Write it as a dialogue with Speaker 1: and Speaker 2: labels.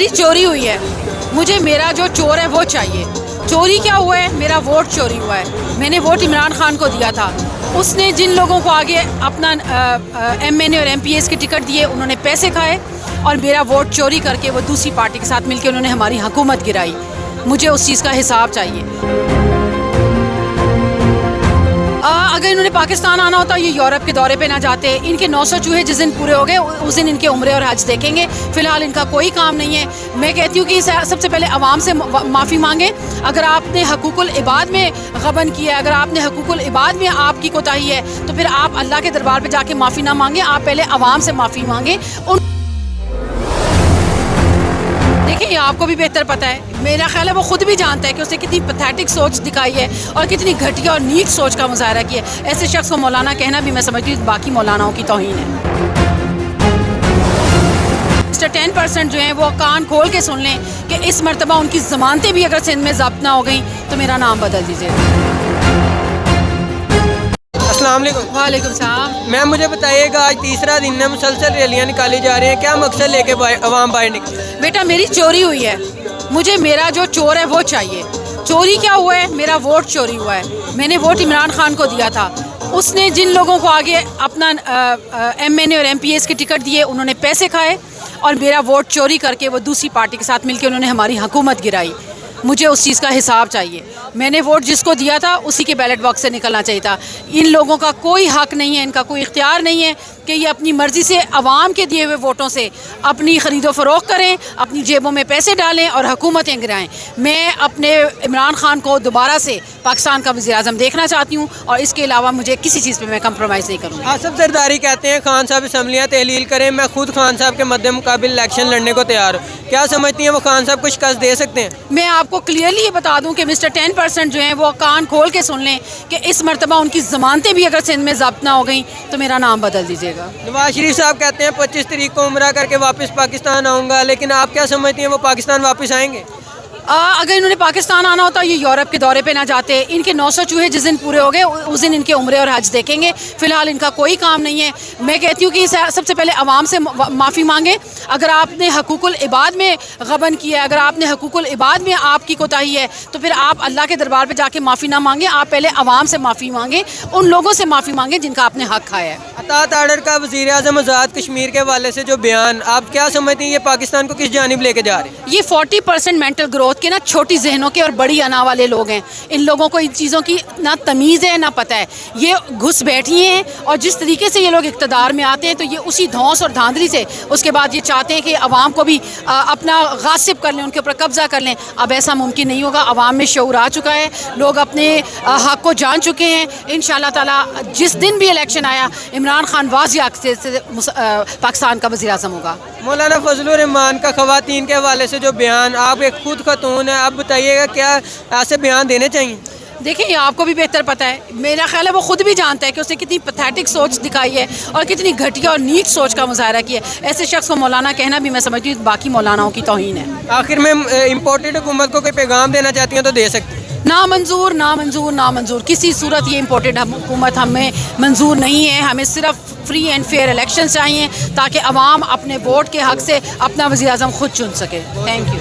Speaker 1: میری چوری ہوئی ہے, مجھے میرا جو چور ہے وہ چاہیے. چوری کیا ہوا ہے؟ میرا ووٹ چوری ہوا ہے. میں نے ووٹ عمران خان کو دیا تھا. اس نے جن لوگوں کو آگے اپنا ایم این اے اور ایم پی ایس کے ٹکٹ دیے, انہوں نے پیسے کھائے اور میرا ووٹ چوری کر کے وہ دوسری پارٹی کے ساتھ مل کے انہوں نے ہماری حکومت گرائی. مجھے اس چیز کا حساب چاہیے. اگر انہوں نے پاکستان آنا ہوتا یہ یورپ کے دورے پہ نہ جاتے. ان کے 900 چوہے جس دن پورے ہو گئے اس دن ان کے عمرے اور حج دیکھیں گے. فی الحال ان کا کوئی کام نہیں ہے. میں کہتی ہوں کہ سب سے پہلے عوام سے معافی مانگیں. اگر آپ نے حقوق العباد میں غبن کیا ہے, اگر آپ نے حقوق العباد میں آپ کی کوتاہی ہے, تو پھر آپ اللہ کے دربار پہ جا کے معافی نہ مانگیں. آپ پہلے عوام سے معافی مانگیں. دیکھیں آپ کو بھی بہتر پتہ ہے, میرا خیال ہے وہ خود بھی جانتا ہے کہ اس نے کتنی پیتھیٹک سوچ دکھائی ہے اور کتنی گھٹیا اور نیک سوچ کا مظاہرہ کیا ہے. ایسے شخص کو مولانا کہنا بھی میں سمجھتی ہوں باقی مولاناؤں کی توہین ہے. 10% جو ہیں وہ کان کھول کے سن لیں کہ اس مرتبہ ان کی ضمانتیں بھی اگر سندھ میں ضبط نہ ہو گئیں تو میرا نام بدل دیجیے.
Speaker 2: السلام علیکم.
Speaker 1: وعلیکم السلام.
Speaker 2: میم مجھے بتائیے گا, آج تیسرا دن ہے, مسلسل ریلیاں نکالی جا رہی ہیں, کیا مقصد لے کے عوام باہر نکلے؟
Speaker 1: بیٹا میری چوری ہوئی ہے, مجھے میرا جو چور ہے وہ چاہیے. چوری کیا ہوا ہے؟ میرا ووٹ چوری ہوا ہے. میں نے ووٹ عمران خان کو دیا تھا. اس نے جن لوگوں کو آگے اپنا ایم این اے اور ایم پی ایس کے ٹکٹ دیے, انہوں نے پیسے کھائے اور میرا ووٹ چوری کر کے وہ دوسری پارٹی کے ساتھ مل کے انہوں نے ہماری حکومت گرائی. مجھے اس چیز کا حساب چاہیے. میں نے ووٹ جس کو دیا تھا اسی کے بیلٹ باکس سے نکلنا چاہیے تھا. ان لوگوں کا کوئی حق نہیں ہے, ان کا کوئی اختیار نہیں ہے کہ یہ اپنی مرضی سے عوام کے دیے ہوئے ووٹوں سے اپنی خرید و فروخت کریں, اپنی جیبوں میں پیسے ڈالیں اور حکومتیں گرائیں. میں اپنے عمران خان کو دوبارہ سے پاکستان کا وزیر اعظم دیکھنا چاہتی ہوں, اور اس کے علاوہ مجھے کسی چیز پہ میں کمپرومائز نہیں کروں گی.
Speaker 2: آصف زرداری کہتے ہیں خان صاحب اسمبلیاں تحلیل کریں, میں خود خان صاحب کے مد مقابل الیکشن لڑنے کو تیار ہوں. کیا سمجھتی ہیں وہ خان صاحب کو شکست دے سکتے ہیں؟
Speaker 1: میں آپ کو کلیئرلی یہ بتا دوں کہ مسٹر 10% جو ہیں وہ کان کھول کے سن لیں کہ اس مرتبہ ان کی ضمانتیں بھی اگر سندھ میں ضبط نہ ہو گئیں تو میرا نام بدل دیجیے گا.
Speaker 2: نواز شریف صاحب کہتے ہیں 25 تاریخ کو عمرہ کر کے واپس پاکستان آؤں گا, لیکن آپ کیا سمجھتی ہیں وہ پاکستان واپس آئیں گے؟
Speaker 1: اگر انہوں نے پاکستان آنا ہوتا یہ یورپ کے دورے پہ نہ جاتے. ان کے 900 چوہے جس دن پورے ہو گئے اس دن ان کے عمرے اور حج دیکھیں گے. فی الحال ان کا کوئی کام نہیں ہے. میں کہتی ہوں کہ سب سے پہلے عوام سے معافی مانگیں. اگر آپ نے حقوق العباد میں غبن کیا ہے, اگر آپ نے حقوق العباد میں آپ کی کوتاہی ہے, تو پھر آپ اللہ کے دربار پہ جا کے معافی نہ مانگیں. آپ پہلے عوام سے معافی مانگیں, ان لوگوں سے معافی مانگیں جن کا آپ نے حق کھایا ہے.
Speaker 2: اطاعت آرڈر کا وزیر اعظم آزاد کشمیر کے حوالے سے جو بیان, آپ کیا سمجھتی ہیں یہ پاکستان کو کس جانب لے کے جا رہے ہیں؟
Speaker 1: یہ 40% مینٹل گروتھ کے نا چھوٹی ذہنوں کے اور بڑی انا والے لوگ ہیں. ان لوگوں کو ان چیزوں کی نہ تمیز ہے نہ پتہ ہے. یہ گھس بیٹھی ہیں, اور جس طریقے سے یہ لوگ اقتدار میں آتے ہیں تو یہ اسی دھونس اور دھاندلی سے اس کے بعد یہ چاہتے ہیں کہ عوام کو بھی اپنا غاصب کر لیں, ان کے اوپر قبضہ کر لیں. اب ایسا ممکن نہیں ہوگا. عوام میں شعور آ چکا ہے, لوگ اپنے حق کو جان چکے ہیں. انشاءاللہ تعالیٰ جس دن بھی الیکشن آیا عمران خان واضح سے پاکستان کا وزیر اعظم ہوگا.
Speaker 2: مولانا فضل الرحمان کا خواتین کے حوالے سے جو بیان, آپ ایک خود خاتون ہیں, اب بتائیے گا کیا ایسے بیان دینے چاہیے؟
Speaker 1: دیکھیں یہ آپ کو بھی بہتر پتہ ہے. میرا خیال ہے وہ خود بھی جانتا ہے کہ اس نے کتنی پیتھیٹک سوچ دکھائی ہے اور کتنی گھٹیا اور نیک سوچ کا مظاہرہ کیا ہے. ایسے شخص کو مولانا کہنا بھی میں سمجھتی ہوں باقی مولاناؤں کی توہین ہے.
Speaker 2: آخر میں امپورٹڈ حکومت کو کوئی پیغام دینا چاہتی ہیں تو دے سکتے ہیں.
Speaker 1: نامنظور نامنظور نامنظور. کسی صورت یہ امپورٹڈ حکومت ہمیں منظور نہیں ہے. ہمیں صرف فری اینڈ فیئر الیکشن چاہیے تاکہ عوام اپنے ووٹ کے حق سے اپنا وزیر اعظم خود چن سکے. Thank you.